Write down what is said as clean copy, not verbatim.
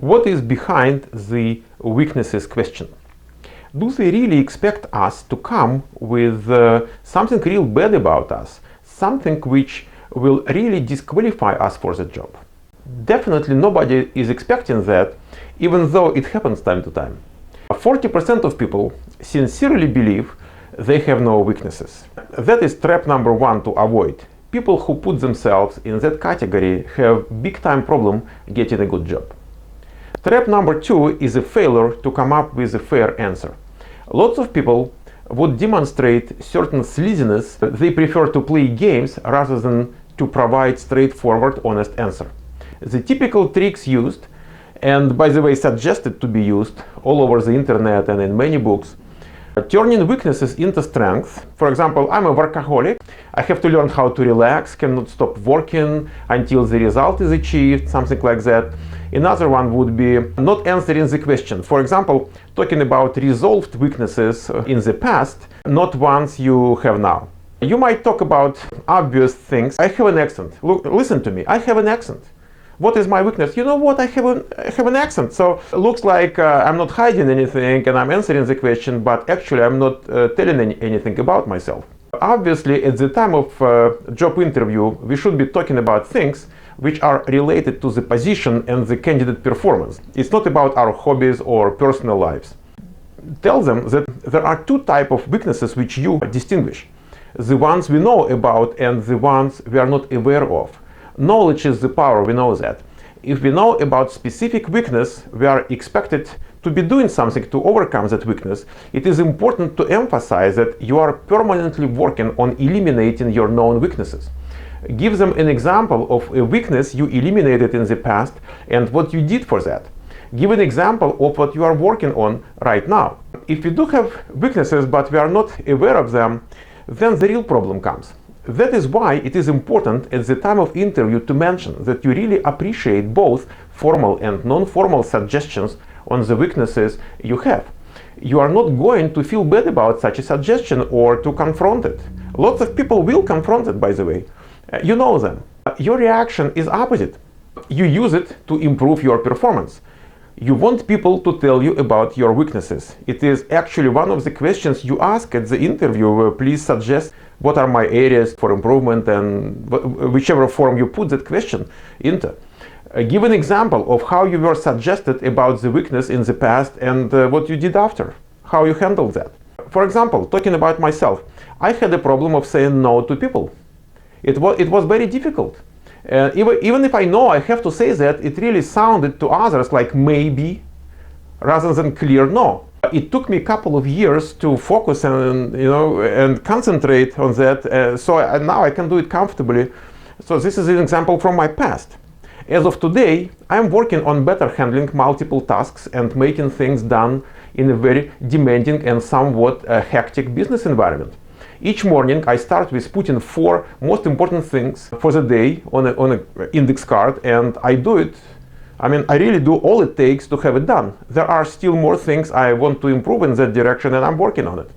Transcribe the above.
What is behind the weaknesses question? Do they really expect us to come with something real bad about us? Something which will really disqualify us for the job? Definitely nobody is expecting that, even though it happens time to time. 40% of people sincerely believe they have no weaknesses. That is trap number one to avoid. People who put themselves in that category have big time problem getting a good job. Trap number two is a failure to come up with a fair answer. Lots of people would demonstrate certain sleaziness. They prefer to play games rather than to provide straightforward, honest answer. The typical tricks used, and by the way suggested to be used all over the internet and in many books, turning weaknesses into strengths. For example, I'm a workaholic. I have to learn how to relax, cannot stop working until the result is achieved, something like that. Another one would be not answering the question. For example, talking about resolved weaknesses in the past, not ones you have now. You might talk about obvious things. I have an accent. Look, listen to me. I have an accent. What is my weakness? You know what? I have an accent. So it looks like I'm not hiding anything and I'm answering the question, but actually I'm not telling anything about myself. Obviously, at the time of job interview, we should be talking about things which are related to the position and the candidate performance. It's not about our hobbies or personal lives. Tell them that there are two types of weaknesses which you distinguish. The ones we know about and the ones we are not aware of. Knowledge is the power, we know that. If we know about specific weakness, we are expected to be doing something to overcome that weakness. It is important to emphasize that you are permanently working on eliminating your known weaknesses. Give them an example of a weakness you eliminated in the past and what you did for that. Give an example of what you are working on right now. If we do have weaknesses but we are not aware of them, then the real problem comes. That is why it is important at the time of interview to mention that you really appreciate both formal and non-formal suggestions on the weaknesses you have. You are not going to feel bad about such a suggestion or to confront it. Lots of people will confront it, by the way. You know them. Your reaction is opposite. You use it to improve your performance. You want people to tell you about your weaknesses. It is actually one of the questions you ask at the interview. Please suggest what are my areas for improvement, and whichever form you put that question into. Give an example of how you were suggested about the weakness in the past and what you did after, how you handled that. For example, talking about myself, I had a problem of saying no to people. It was very difficult. Even if I know I have to say that, it really sounded to others like maybe rather than clear no. It took me a couple of years to focus and concentrate on that, so now I can do it comfortably. So this is an example from my past. As of today, I'm working on better handling multiple tasks and making things done in a very demanding and somewhat hectic business environment. Each morning I start with putting 4 most important things for the day on an index card, and I do it. I really do all it takes to have it done. There are still more things I want to improve in that direction, and I'm working on it.